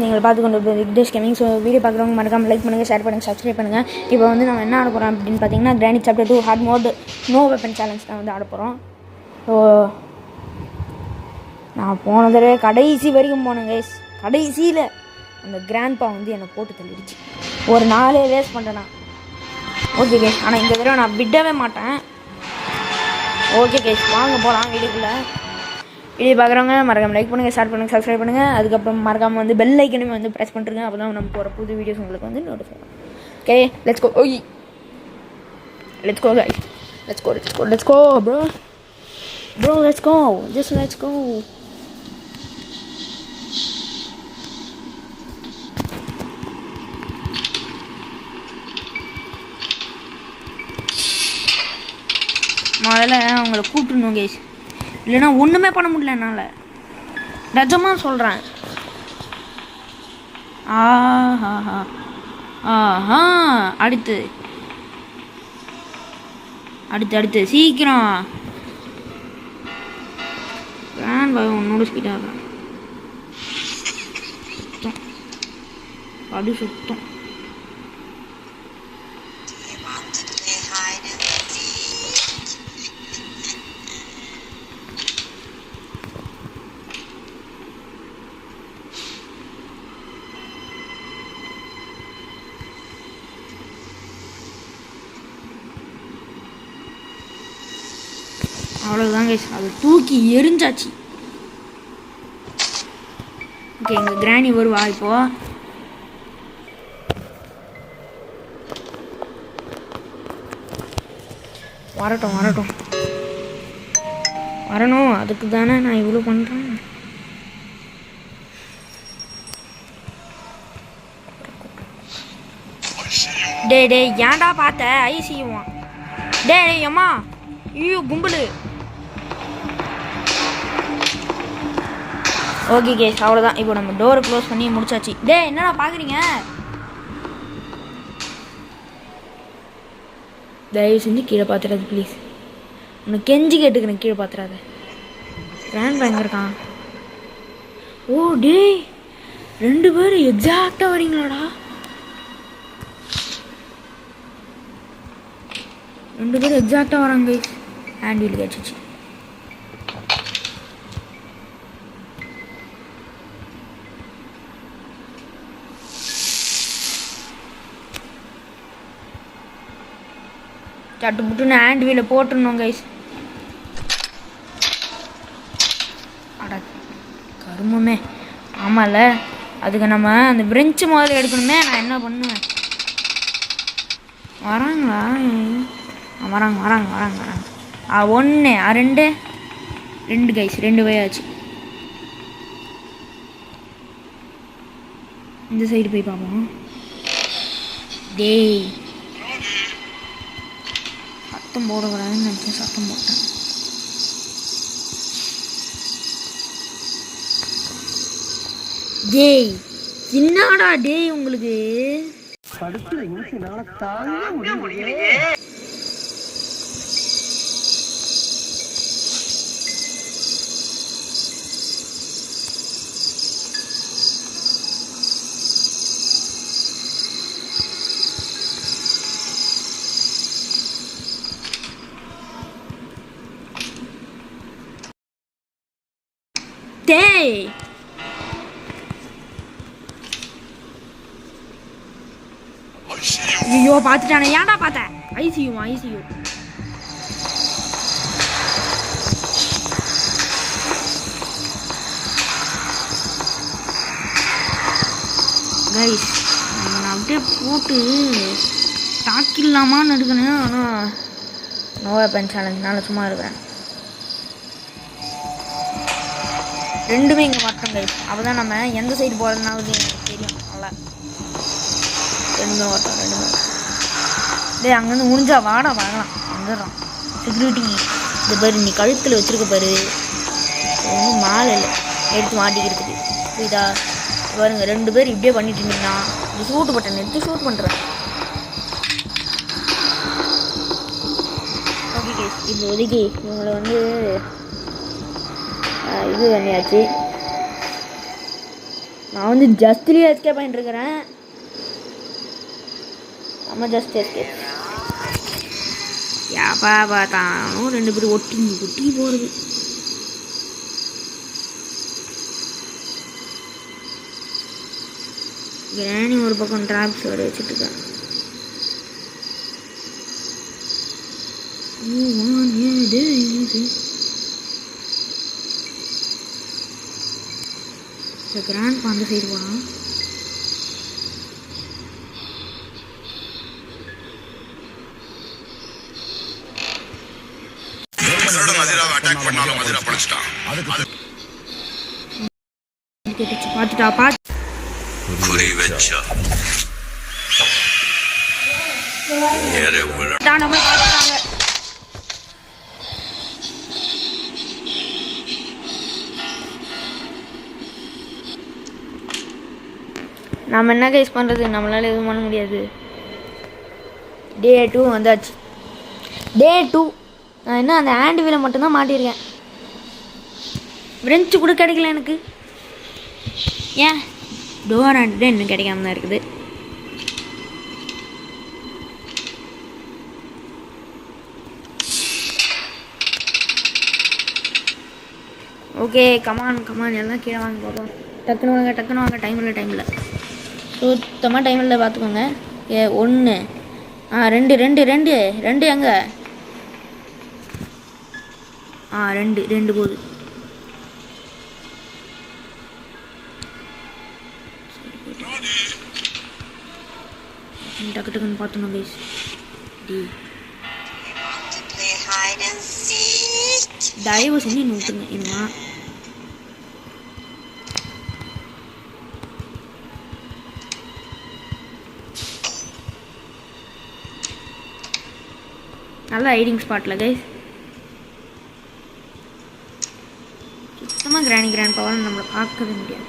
நீங்கள் பார்த்து கொண்டு விக்னேஷ் கேமிங். ஸோ வீடியோ பார்க்குறவங்க மறக்காம லைக் பண்ணுங்கள், ஷேர் பண்ணுங்கள், சப்ஸ்கிரைப் பண்ணுங்கள். இப்போ வந்து நம்ம என்ன ஆட போகிறோம் அப்படின்னு பார்த்தீங்கன்னா Granny chapter 2 hard mode no weapon challenge தான் வந்து ஆட போகிறோம். ஸோ நான் போன தடவை கடைசி வரைக்கும் போனேன் கைஸ். கடைசியில் அந்த கிராண்ட்பா வந்து என்னை போட்டு தள்ளிடுச்சு. ஒரு நாளே வேஸ்ட் பண்ணுறேன். ஓகே கைஸ், ஆனால் இந்த தடவை நான் விடவே மாட்டேன். ஓகே கைஸ், வாங்க போகலாம் வீடியோக்குள்ளே. வீடியோ பார்க்குறவங்க மறக்காம லைக் பண்ணுங்கள், ஷேர் பண்ணுங்கள், சப்ஸ்கிரைப் பண்ணுங்கள். அதுக்கப்புறம் மறக்காமல் வந்து பெல் ஐக்கனுமே வந்து ப்ரெஸ் பண்ணுறேங்க. அப்போ தான் நம்ம போகிற புது வீடியோஸ் உங்களுக்கு வந்து நோட்டிஃபை ஆகும். Okay, let's go. ஓய், let's go guys, let's go bro, let's go, just let's go. முதல்ல அவங்கள கூப்பிட்டுணும் கைஸ், இல்லைன்னா ஒன்றுமே பண்ண முடியல என்னால். நிஜமாக சொல்கிறேன். ஆஹா ஆஹா, அடுத்து சீக்கிரம். வேன் பாய் உன்னோட ஸ்பீடாக இருக்கான். சுத்தம் படு சுத்தம். அவ்வளோதான் கைஸ், அதை தூக்கி எரிஞ்சாச்சு. ஓகே, எங்கள் கிராணி வருவா இப்போ. வரணும். அதுக்கு தானே நான் இவ்வளோ பண்ணுறேன். டே ஏன்டா பார்த்த ஐசியுவான். டே அம்மா, ஐயோ கும்பலு. ஓகே கேஸ், அவ்வளோதான். இப்போ நம்ம டோரை க்ளோஸ் பண்ணி முடிச்சாச்சு. டே என்னடா பார்க்குறீங்க? தயவு செஞ்சு கீழே பார்த்துடாது ப்ளீஸ். உனக்கு கெஞ்சி கேட்டுக்கிறேன், கீழே பார்த்துடாத. கிராண்ட் பயங்கர இருக்கான். ஓ டே, 2 பேர் எக்ஸாக்டாக வரீங்களாடா? 2 பேர் எக்ஸாக்டாக வராங்க கைஸ். ஹேண்ட் வீல் கிடச்சிச்சு. சட்டு புட்டுன்னு ஹேண்ட் வீலை போட்டுருணும் கைஸ். அட கருமமே. ஆமாம்ல, அதுக்கு நம்ம அந்த பிரெஞ்சு முதல்ல எடுக்கணுமே. நான் என்ன பண்ணுவேன்? வராங்களா? வராங்க. 1 2 கைஸ், 2 வயாச்சு. இந்த சைடு போய் பார்ப்போம். டேய் சத்தம் போடக்கூடாதுன்னு நினச்சேன், சத்தம் போட்டேன். டேய் என்னடா டேய் உங்களுக்கு படுத்துல யோசினால தாங்க முடியலையே. டேய் ஐயோ பார்த்துட்டானே. ஏன்டா பார்த்த? ஐசியூ கைஸ், நான் அப்படியே போட்டு தாக்கிடலாமான்னு எடுக்கணும். ஆனால் நோ வெப்பன் சேலஞ்ச்னால சும்மா இருக்கிறேன். 2மே இங்கே மாட்டோம் கைஸ். அப்போ தான் நம்ம எந்த சைடு போகிறதுனாவது எனக்கு தெரியும். நல்லா 2மே மாட்டோம். டேய் அங்கேருந்து முடிஞ்சா வாடா, வாங்கலாம். வந்துடுறான் செக்யூரிட்டி. இந்த பாரு, நீ கழுத்தில் வச்சுருக்க பாரு, ஒன்றும் மாலை இல்லை எடுத்து மாட்டிக்கிறதுக்கு. புரியுதா? பாருங்க, 2 பேர் இப்படியே பண்ணிட்டு இருந்தீங்கன்னா இது ஷூட் பட்டன் எடுத்து ஷூட் பண்ணுறேன். ஓகே கேஸ், இப்போ ஒதுக்கி இவங்களை வந்து இது பண்ணியாச்சு. நான் வந்து ஜஸ்ட்லேயே எஸ்கேப் பண்ணிட்டு இருக்கிறேன். நம்ம ஜஸ்ட் எஸ்கேப். யாப்பா பார்த்தாலும் 2 பேரும் ஒட்டி போகிறது. கிராணி ஒரு பக்கம் ட்ராப்ஸ் வர வச்சுட்டுருக்கேன். கிராண்ட் அந்த சைடு போனான். பார்த்துட்டா பார்த்து நம்ம என்ன கைஸ் பண்ணுறது, நம்மளால எதுவும் பண்ண முடியாது. டே 2 வந்தாச்சு. டே 2 நான் என்ன அந்த ஹேண்ட் வீலை மட்டும்தான் மாட்டியிருக்கேன். ஃப்ரெஞ்சு கூட கிடைக்கல எனக்கு. ஏன் டோர் ஹேண்டு இன்னும் கிடைக்காம தான் இருக்குது. ஓகே கமான் எல்லாம் கீழே வாங்க பார்ப்போம். டக்குன்னு வாங்க. டைம் இல்லை சுத்தமாக டைம் இல்லை பார்த்துக்கோங்க. 1 2 எங்கே 2 போகுது. டக்குன்னு பார்த்துணும் கைஸ். தயவு செஞ்சு நோட்டுங்க இனிமா. நல்ல ஹைடிங் ஸ்பாட்டில் கைஸ். சுத்தமாக கிராண்ட் பவர் நம்மளை பார்க்கவே முடியாது.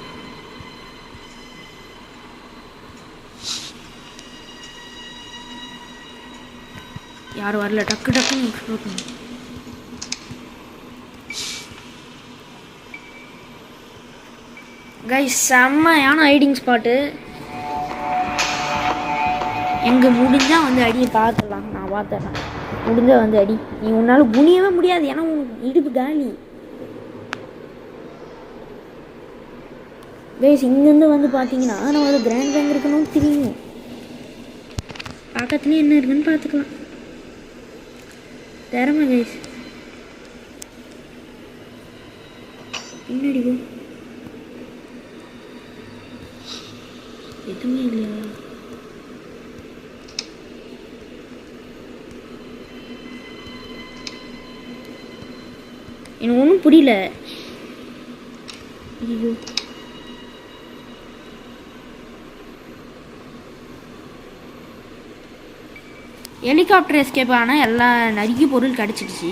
யாரும் வரல. டக்குன்னு எக்ஸ்ப்ளோர் பண்ணு கைஸ். செம்மையான ஹைடிங் ஸ்பாட்டு. எங்கே முடிஞ்சால் வந்து அடியை பார்த்துடலாம். நான் பார்த்துட்றேன். முடிஞ்சால் வந்து அடி. நீ உன்னால் குனியவே முடியாது, ஏன்னா உன் இடுப்பு காலி. கைஸ் இங்கேருந்து வந்து பார்த்தீங்கன்னா நம்ம ஒரு கிராண்ட் பேங்க் இருக்கணும் தெரியும். பக்கத்துலேயே என்ன இருக்குன்னு பார்த்துக்கலாம். திறமை கைஸ். பின்னாடி போ. எதுவுமே இல்லையா? எனக்கு ஒன்றும் புரியல. ஐயோ ஹெலிகாப்டர் எஸ்கேப் ஆனால் எல்லாம் நிறைய பொருள் கிடச்சிடுச்சு.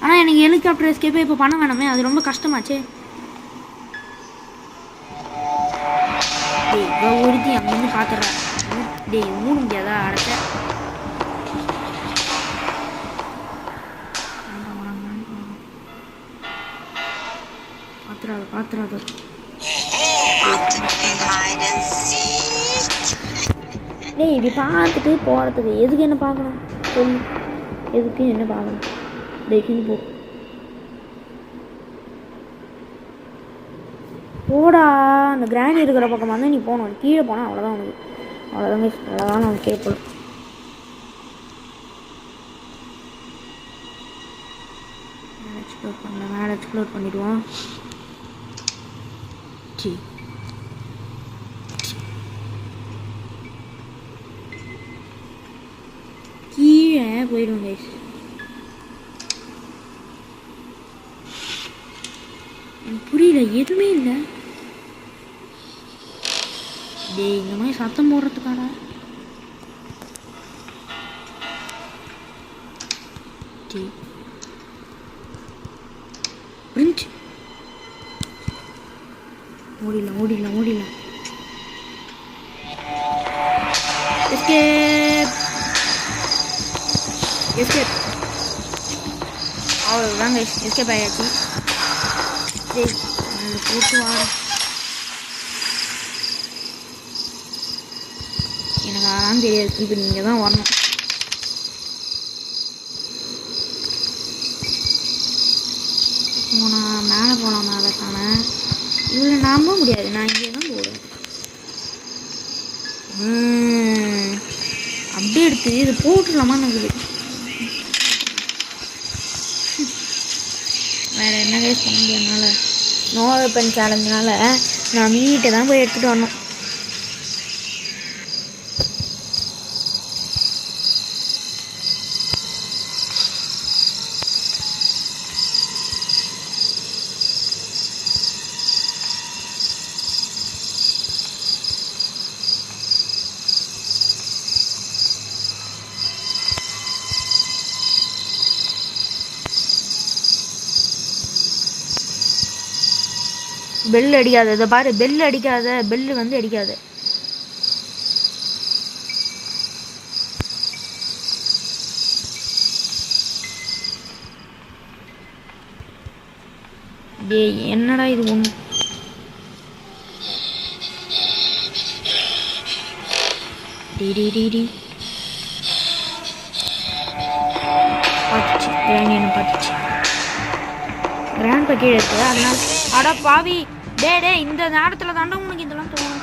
ஆனால் எனக்கு ஹெலிகாப்டர் எஸ்கேப்பே இப்போ பண்ண வேணாமே, அது ரொம்ப கஷ்டமாச்சே. டேய் ஒருத்தி அங்கேருந்து பார்த்துட்றேன். டேய் மூணு முடியாதா அடைச்ச. பார்த்துறாத டேய் இப்படி பார்த்துட்டு போகிறதுக்கு எதுக்கு என்ன பார்க்கணும் சொல்லு. எதுக்கு என்ன பார்க்கணும்? டேய்க்கு போ போடா. அந்த கிராணி இருக்கிற பக்கம் வந்து நீ போகணும். கீழே போனால் அவ்வளோதான் உனக்கு. அவ்வளோதான் நான் கேட்கணும். மேலே எக்ஸ்ப்ளோர் பண்ணிடுவோம். கீழே போயிடும் கைஸ். எனக்கு புரியல, எதுவுமே இல்லை. டேய் இந்த மாதிரி சத்தம் போடுறதுக்காடா. பிரிஞ்சு ஓடிடலாம். எஸ்கேப் அவ்வளோதாங்க. எஸ்கேப் ஆயாச்சு. டேய் போட்டு வாட. எனக்கு அதெல்லாம் தெரியாது. இப்போ நீங்கள் தான் வரணும். நான் மேலே போகலாம். மேலே தானே இவ்வளோ நம்ப முடியாது. நான் இங்கே தான் போடுவேன். அப்படியே எடுத்து இது போட்டுடலாமா இருக்குது. வேறு என்ன கைஸ் பண்ண முடியாதுனால நோ வெப்பன் சேலஞ்சினால நான் மீட்டை தான் போய் எடுத்துகிட்டு வரணும். பெல் அடிக்காத. இதை பாரு, பெல் அடிக்காத. பெல்லு வந்து அடிக்காத. டேய் என்னடா இது ஒன்று. டி பார்த்துச்சு கிராண்ட். என்ன பார்த்துச்சு கிராண்ட் கீழே இருக்கு. அதனால அடா பாவி. டே இந்த நேரத்தில் தாண்டா உனக்கு இதெல்லாம் தோணும்.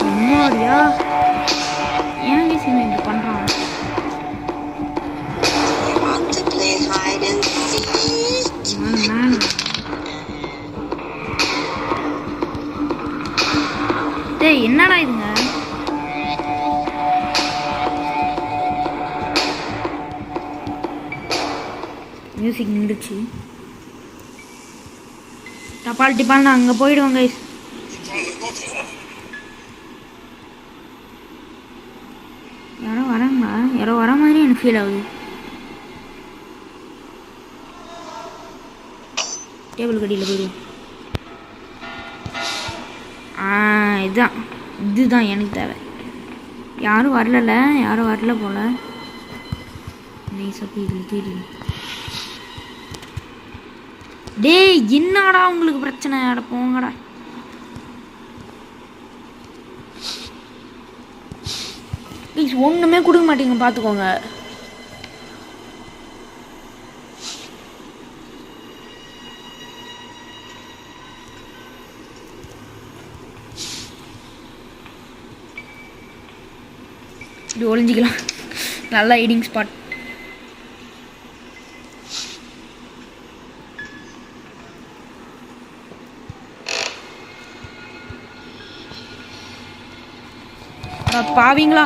என்னடியா ஏன் விஷயம் இப்படி பண்ணுறான்? டேய் என்னடா இதுங்க? மியூசிக் நின்றுச்சு. டபால் டிபால் நான் அங்கே போயிடுவேன் கைஸ். யாரோ வராங்களா? யாரோ வர மாதிரி எனக்கு ஃபீல் ஆகுது. டேபிள் கடியில் போயிடுவோம். இதுதான் எனக்கு தேவை. யாரும் வரல. யாரும் வரல போல. தேடி. டேய் என்னடா உங்களுக்கு பிரச்சனை? அட போங்கடா. ப்ளீஸ் ஒன்றுமே கொடுக்க மாட்டீங்க பார்த்துக்கோங்க. இப்படி ஒளிஞ்சிக்கலாம். நல்லா ஹைடிங் ஸ்பாட். பாவீங்களா?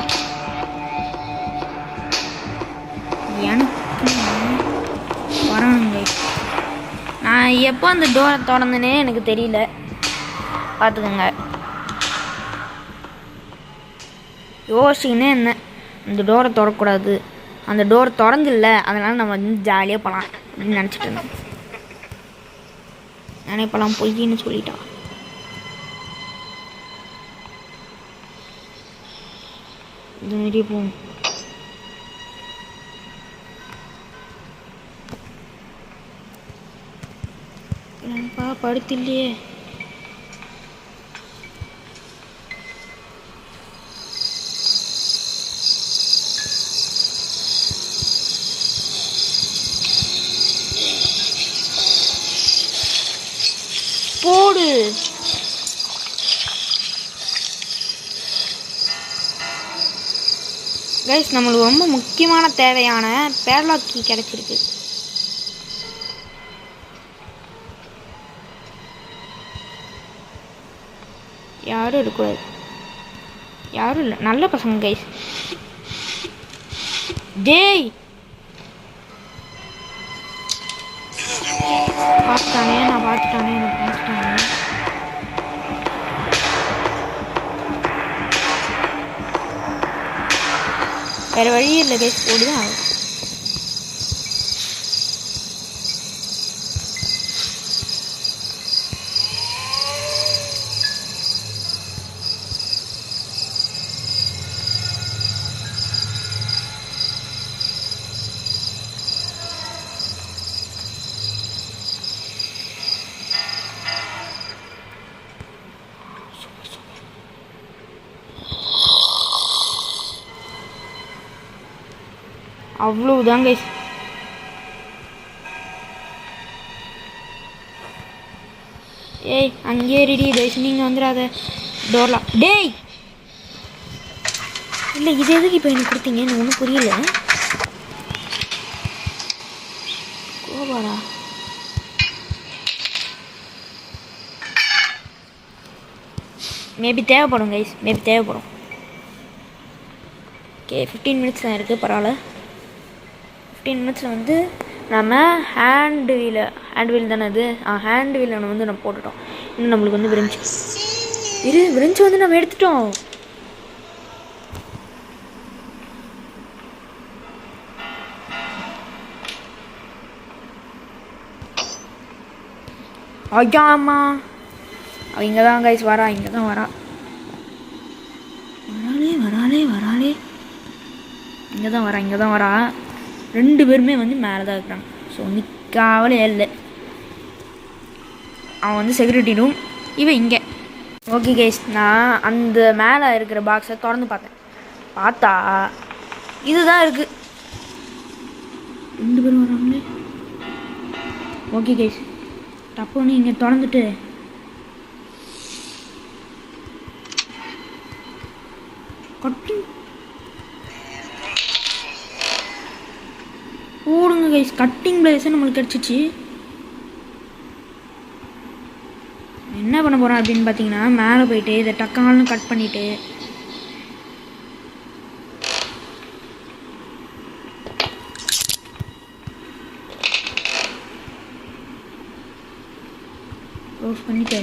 எனக்கு வரானுங்க. நான் எப்போ அந்த டோரை திறந்தனே எனக்கு தெரியல. பார்த்துக்கோங்க. யோசிச்சுக்கினே இருந்தேன் இந்த டோரை திறக்கக்கூடாது. அந்த டோர் திறந்துல்ல, அதனால் நம்ம வந்து ஜாலியாக போகலாம் அப்படின்னு நினச்சிட்டு இருந்தேன். நினைப்பெல்லாம் பொய்ன்னு சொல்லிட்டா. இது மாரி போகும். என்னப்பா படுத்தில்லையே. போடு. கைஸ் நம்மளுக்கு ரொம்ப முக்கியமான தேவையான பேட்லாக் கீ கிடைச்சிருக்கு. யாரும் இருக்கக்கூடாது. யாரும் இல்லை. நல்ல பசங்க கைஸ். டேய் பார்த்துட்டானே. நான் பார்த்துட்டானே. எனக்கு பார்த்துட்டானே. வேறு வழி இல்லை கைஸ். போடுதான். அவ்வளவுதான் கைஸ். ஏய் அங்கேயே ரெடி கைஸ், நீங்கள் வந்துடாத டோர்லாம். டேய் இல்லை, இது எதுக்கு இப்போ எனக்கு கொடுத்தீங்க? எனக்கு ஒன்றும் புரியல. கோபாரா மேபி தேவைப்படும் கைஸ், மேபி தேவைப்படும். ஓகே 15 மினிட்ஸ் தான் இருக்குது, பரவாயில்ல. 15 மினிட்ஸில் வந்து நம்ம ஹேண்ட் வீல் தானே அது, ஹேண்ட் வீலை வந்து நம்ம போட்டுட்டோம். இன்னும் நம்மளுக்கு வந்து விரிஞ்சு வந்து நம்ம எடுத்துட்டோம். ஐயா அம்மா, அவள் இங்கே தான் கைஸ் வரா, இங்கே தான் வராளே இங்கே தான் வரா. 2 பேருமே வந்து மேலே தான் இருக்கிறாங்க. ஸோ நிற்காவலே இல்லை. அவன் வந்து செக்யூரிட்டி ரூம், இவன் இங்கே. ஓகே கைஸ், நான் அந்த மேலே இருக்கிற பாக்ஸை திறந்து பார்த்தா இதுதான் இருக்குது. 2 பேரும் வராங்களே. ஓகே கைஸ், டப்புன்னு இங்கே திறந்துட்டு கட்டிங் ஓடுங்க கைஸ். கட்டிங் பிளேஸை நம்மளுக்கு கிடச்சிச்சு. என்ன பண்ண போகிறோம் அப்படின்னு பார்த்தீங்கன்னா, மேலே போயிட்டு இதை டக்கால்னு கட் பண்ணிவிட்டு க்ளோஸ் பண்ணிட்டு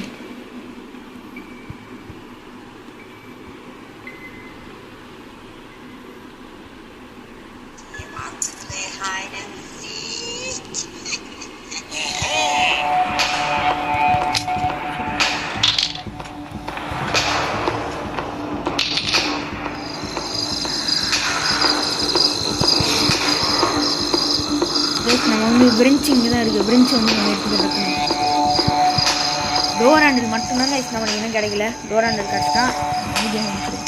நம்ம வந்து பிரெஞ்சு இங்கே தான் இருக்குது. பிரெஞ்சு வந்து நம்ம எடுத்துகிட்டு இருக்கணும். டோர் ஹேண்டில் மட்டும்தான் நம்மளுக்கு இன்னும் கிடைக்கல. டோர் ஹேண்டில் கிடச்சிட்டா மீடியம் முடிச்சிடும்.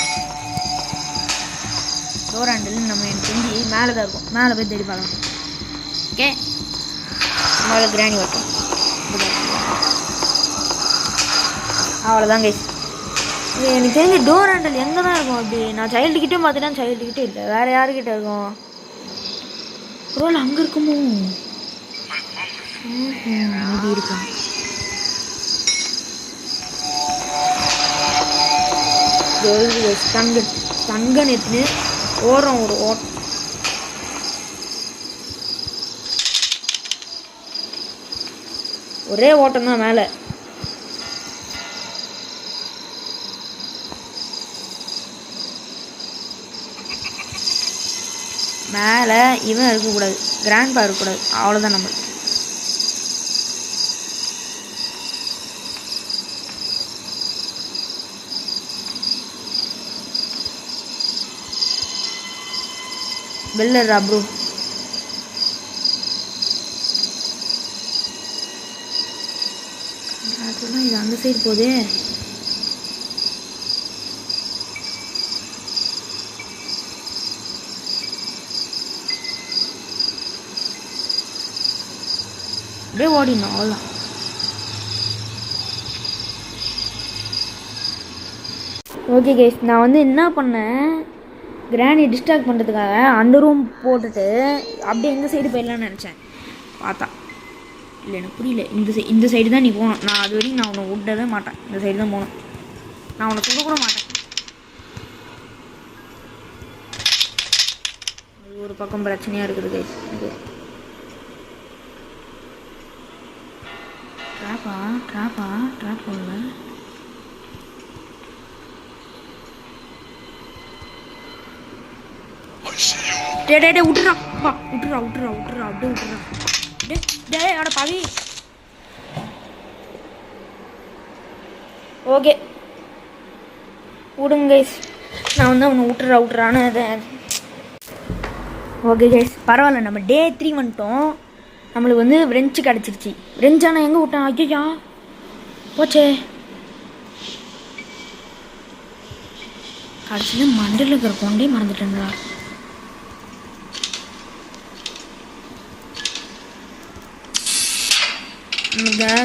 டோர் ஹேண்டில் நம்ம எனக்கு தெரிஞ்சு மேலே தான் இருக்கும். மேலே போய் தேடி பார்க்கலாம். ஓகே, மேலே கிராணி வரட்டும். அவ்வளோதான் கைஸ். எனக்கு தெரிஞ்சு டோர் ஹேண்டில் எங்கே தான் இருக்கும். அப்படி நான் சைல்டுக்கிட்டே பார்த்துட்டேன், சைல்டுக்கிட்டே இல்லை. வேறு யாருக்கிட்ட இருக்கும்? ரோல் அங்கே இருக்குமோ? அப்படி இருக்கும். தங்கன் எத்துன்னு ஓடுறோம். ஒரு ஒரே ஓட்டம் தான் மேலே. மேலே இவன் இருக்கக்கூடாது, கிராண்ட்பா இருக்கக்கூடாது. அவ்வளோதான் நம்ம. வெள்ளரா ப்ரோ. அதெல்லாம் இது அந்த சைடு போதே. அப்படியே ஓடினோம், அவ்வளோதான். ஓகே கைஸ், நான் வந்து என்ன பண்ணேன், கிராணி டிஸ்ட்ராக்ட் பண்ணுறதுக்காக அந்த ரூம் போட்டுட்டு அப்படியே இந்த சைடு போயிடலான்னு நினச்சேன். பார்த்தா இல்லை, எனக்கு புரியல. இந்த சைடு தான் நீ போகணும். நான் அது வரைக்கும் நான் உன்னை விடவே மாட்டேன். இந்த சைடு தான் போகணும். நான் உன்னை சொல்ல கூட மாட்டேன். அது ஒரு பக்கம் பிரச்சனையாக இருக்குது கைஸ். எனக்கு ட்ராப்பா இல்லை. டே விட்டுறா அப்படியே விட்டுறா. டே அட பாவி. ஓகே விடுங்க கைஸ், நான் வந்து அவனை விட்டுறான்னு அதை. ஓகே கைஸ், பரவாயில்ல. நம்ம டே 3 வந்துட்டோம். நம்மளுக்கு வந்து ரெஞ்சு கிடச்சிருச்சு. ரெஞ்சா நான் எங்கே விட்டேன்? ஐயா போச்சே. கடைசியில் மண்டலில் இருக்கிற கொண்டே மறந்துட்டேன்டா.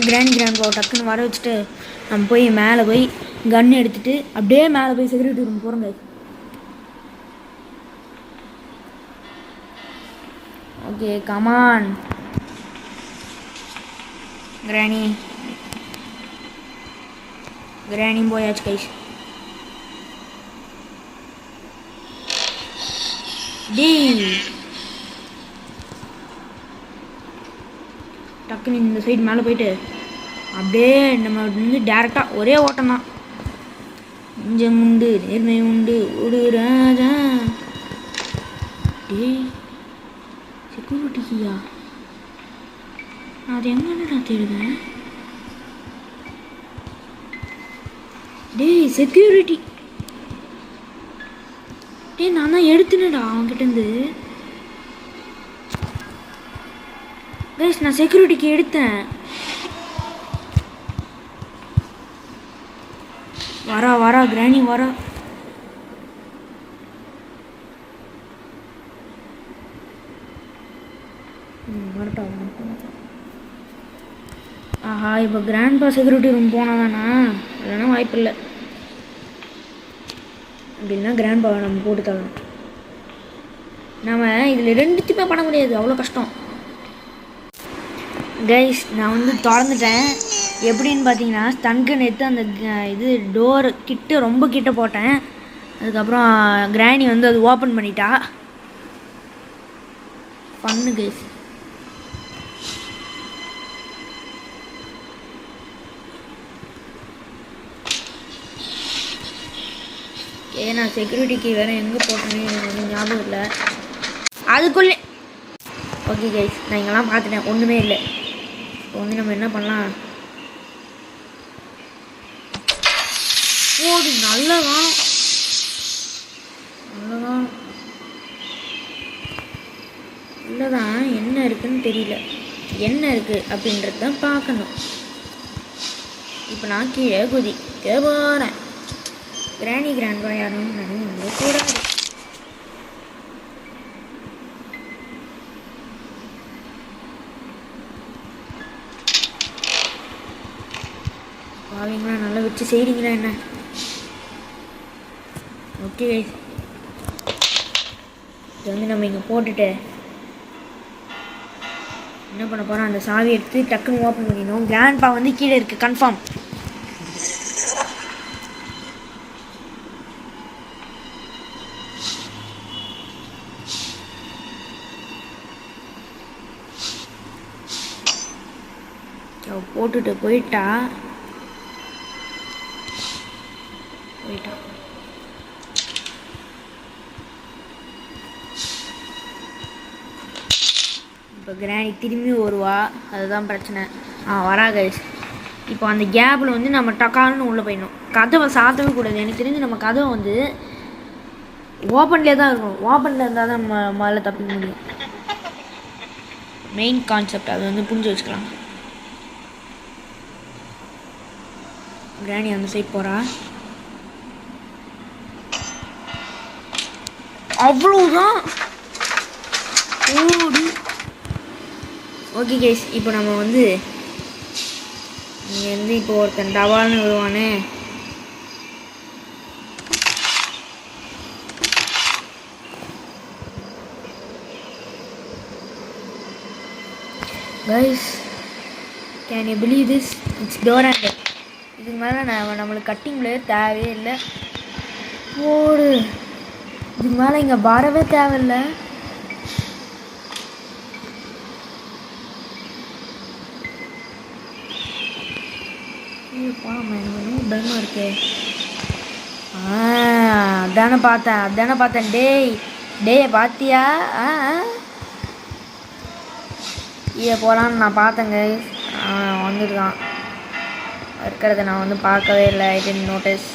கிராண்ட் டக்குன்னு வர வச்சுட்டு நம்ம போய் மேலே போய் கன் எடுத்துகிட்டு அப்படியே மேலே போய் செக்யூரிட்டி ரூம் போகிறோங்க. ஓகே கமான் கிராணி போயாச்சு கைஸ். டேய் டக்குன்னு இந்த சைடு மேலே போயிட்டு அப்படியே நம்ம வந்து டேரெக்டாக ஒரே ஓட்டம் தான். கொஞ்சம் உண்டு நேர்மை உண்டு ஒரு ராஜா. டேய் செக்யூரிட்டியா அது எங்கன்னு நான் தேடுவேன். டேய் செக்யூரிட்டி டேய் நான் தான் எடுத்துனேடா அவன்கிட்டேருந்து. கைஸ் நான் செக்யூரிட்டிக்கு எடுத்தேன். வரா கிராணி வரா. ஆஹா இப்போ கிராண்ட்பா செக்யூரிட்டி ரூம் போனால் தானா? இல்லைன்னா வாய்ப்பு இல்லை. அப்படின்னா கிராண்ட்பாவை நம்ம போட்டு தரணும். நம்ம இதில் ரெண்டுத்தையுமே பண்ண முடியாது, அவ்வளோ கஷ்டம். கைஸ் நான் வந்து திறந்துட்டேன். எப்படின்னு பார்த்தீங்கன்னா ஸ்டன்கன் எடுத்து அந்த இது டோர் கிட்ட ரொம்ப கிட்ட போட்டேன். அதுக்கப்புறம் கிராணி வந்து அது ஓப்பன் பண்ணிட்டா. பண்ணு கைஸ். நான் செக்யூரிட்டிக்கு வேறு எங்கே போட்டேன்னு எனக்கு வந்து ஞாபகம் இல்லை. அதுக்குள்ளே ஓகே கைஸ் நான் இங்கெல்லாம் பார்த்துட்டேன், ஒன்றுமே இல்லை. இப்போ வந்து நம்ம என்ன பண்ணலாம்? ஓடி நல்ல காணும் உள்ளதான் என்ன இருக்குன்னு தெரியல. என்ன இருக்குது அப்படின்றது தான் பார்க்கணும். இப்போ நான் கீழே குதிக்க போகிறேன். கிராண்ட்பா யாரும் நிறைய கூடாது. பாவீங்களா நல்லா வச்சு செய்கிறீங்களா என்ன? ஓகே இது வந்து நம்ம இங்கே போட்டுட்டு என்ன பண்ண போகிறோம்? அந்த சாவி எடுத்து டக்குன்னு ஓப்பன் பண்ணிடணும். கிராண்ட்பா வந்து கீழே இருக்குது கன்ஃபார்ம். போட்டுட்டு போயிட்டா இப்போ கிராணி திரும்பி வருவா, அதுதான் பிரச்சனை. வரா கைஸ். இப்போ அந்த கேப்பில் வந்து நம்ம டக்கான்னு உள்ளே போயிடணும். கதவை சாத்தவே கூடாது. எனக்கு தெரிஞ்சு நம்ம கதவை வந்து ஓப்பன்லேயே தான் இருக்கணும். ஓப்பனில் இருந்தால் தான் நம்ம முதல்ல தப்பிக்க முடியும். மெயின் கான்செப்ட் அது வந்து புரிஞ்சு வச்சுக்கலாம். கிராணி அந்த சைட் போகிறா. அவ்வளோதான். ஓகே கேஸ் இப்போ நம்ம வந்து இங்கேருந்து இப்போ ஒருத்தன் டவால்னு வருவானே. Guys can you believe this? It's door handle. இதுக்கு மேலே நம்மளுக்கு கட்டிங் பிளேயர் தேவையே இல்லை. போடு. இதுக்கு மேலே இங்கே வரவே தேவையில்லை. எனக்கு பயமாக இருக்கே. அதானே பார்த்தேன். டேய் பார்த்தியா? போகலான்னு நான் பார்த்தேங்க. வந்துருக்கான். இருக்கிறத நான் வந்து பார்க்கவே இல்லை. ஐ டென்ட் நோட்டீஸ்.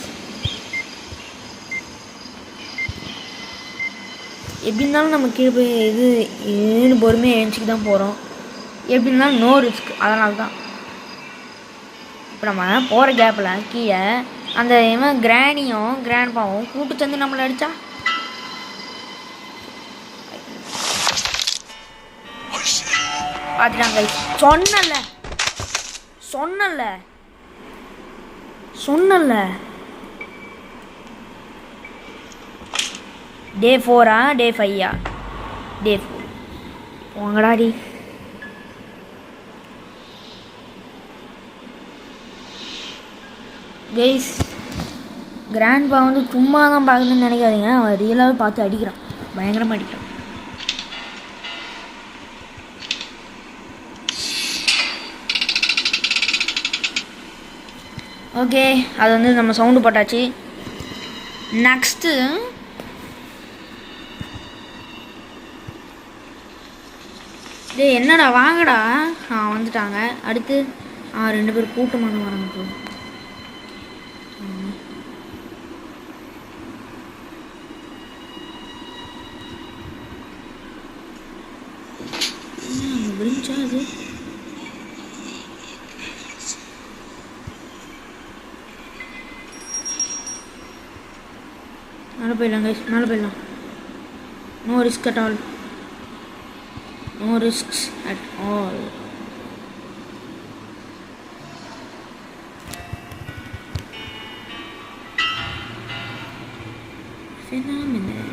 எப்படி இருந்தாலும் நம்ம கீழே போய் ஏன்னு பொறுமையாக எழுச்சிக்கு தான் போகிறோம். எப்படி இருந்தாலும் நோ ரிஸ்க். அதனால தான் இப்போ நம்ம போகிற கேப்பில் கீழே அந்த கிராணியும் கிராண்ட்பாவும் கூட்டு சேர்ந்து நம்மளை அடித்தா பார்த்துட்டாங்க. சொன்னல சொன்னல டே 4 டே 5 டே 4 போங்கடாடி. கைஸ் கிராண்ட்பா வந்து சும்மா தான் பார்க்குதுன்னு நினைக்காதீங்க, அவன் ரியலாகவே பார்த்து அடிக்கிறான், பயங்கரமாக அடிக்கிறான். ஓகே, அது வந்து நம்ம சவுண்டு போட்டாச்சு. நெக்ஸ்ட்டு டே என்னடா வாங்கடா. வந்துட்டாங்க. அடுத்து 2 பேர் கூட்டமான வராங்க போ. விரிஞ்சா அது மேலே போயிடலாம் கைஸ், மேலே போயிடலாம். No risk at all, no risks at all. phenomenal.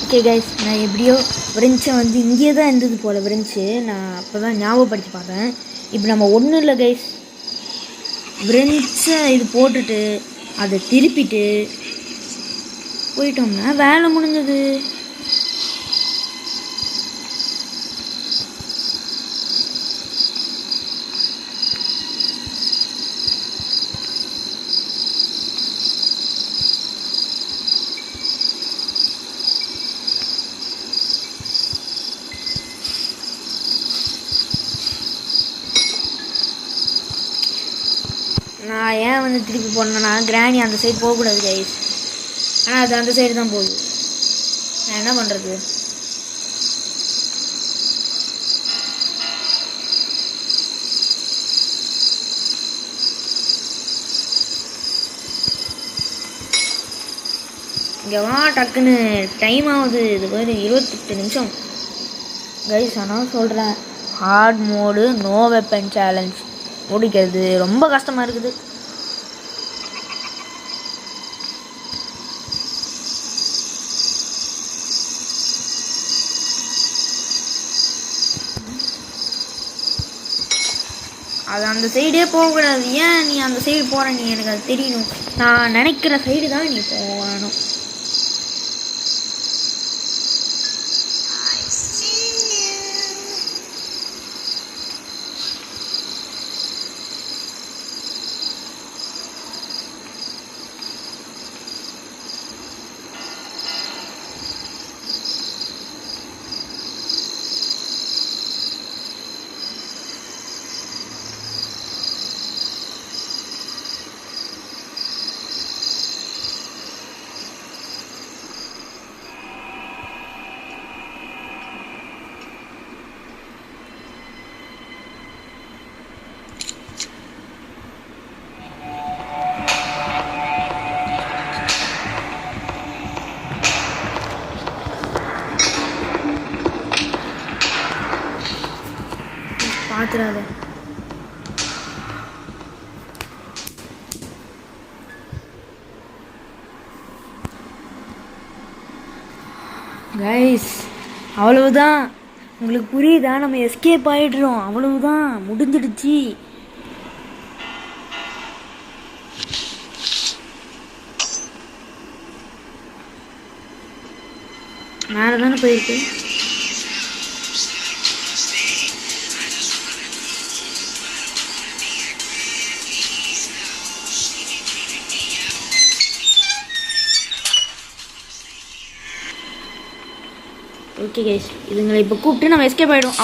Okay guys, நான் எப்படியோ விரிஞ்சை வந்து இங்கே தான் இருந்தது போல் விரிஞ்சு நான் அப்போ தான் ஞாபகப்படுத்தி பார்த்தேன். இப்போ நம்ம ஒன்றும் இல்லை கைஸ், விரிஞ்சை இது போட்டுட்டு அதை திருப்பிட்டு போயிட்டோம்னா வேலை முடிஞ்சது. நான் ஏன் வந்து திருப்பி போனேன்னா கிராணி அந்த சைடு போகக்கூடாது கைஸ், ஆனால் அது அந்த சைடு தான் போகுது. நான் என்ன பண்ணுறது? இங்கே வா டக்குன்னு டைம் ஆகுது. இது மாதிரி 28 நிமிஷம் கைஸ். ஆனால் சொல்கிறேன், hard mode no weapon challenge முடிக்கிறது ரொம்ப கஷ்டமாக இருக்குது. அது அந்த சைடே போகக்கூடாது. ஏன் நீ அந்த சைடு போகிற? நீ எனக்கு அது தெரியணும். நான் நினைக்கிற சைடு தான் நீ போகணும். பார்த்துடாத. கைஸ் அவ்வளவுதான், உங்களுக்கு புரியுதா? நம்ம எஸ்கேப் ஆகிடுறோம், அவ்வளவுதான், முடிஞ்சிடுச்சு. மேலே தானே போயிருக்கு. ஓகே கைஸ், இதுங்களை இப்போ கூப்பிட்டு நம்ம எஸ்கேப் ஆகிடும்.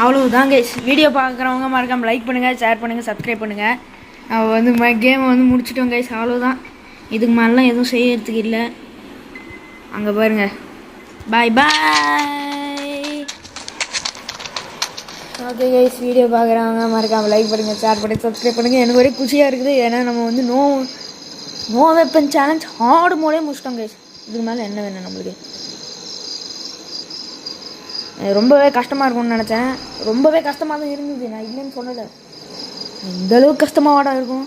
அவ்வளோதான் கைஸ். வீடியோ பார்க்குறவங்க மறக்காமல் லைக் பண்ணுங்கள், ஷேர் பண்ணுங்கள், சப்ஸ்கிரைப் பண்ணுங்கள். அவள் வந்து கேமை வந்து முடிச்சிட்டோம் கைஸ். அவ்வளோதான், இதுக்கு மேலாம் எதுவும் செய்யறதுக்கு இல்லை. அங்கே பாருங்கள். பாய் பாய். ஓகே கைஸ், வீடியோ பார்க்குறவங்க மறக்காமல் லைக் பண்ணுங்கள், ஷேர் பண்ணுங்கள், சப்ஸ்கிரைப் பண்ணுங்கள். எனக்கு ஒரே குஷியாக இருக்குது. ஏன்னா நம்ம வந்து நோ வெப்பன் சேலஞ்ச் ஹார்டு மோடே முடிச்சிட்டோம் கைஸ். இதுக்கு மேலே என்ன வேணும் நம்மளுக்கு? ரொம்பவே கஷ்டமாக இருக்கும்னு நினச்சேன். ரொம்பவே கஷ்டமாக தான் இருந்தது, நான் இல்லைன்னு சொல்லலை. இந்தளவுக்கு கஷ்டமாக இருக்கும்.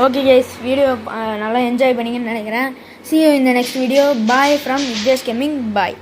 ஓகே கைஸ், வீடியோ நல்லா என்ஜாய் பண்ணிங்கன்னு நினைக்கிறேன். See you in the next video. Bye from Vijay's Gaming. Bye.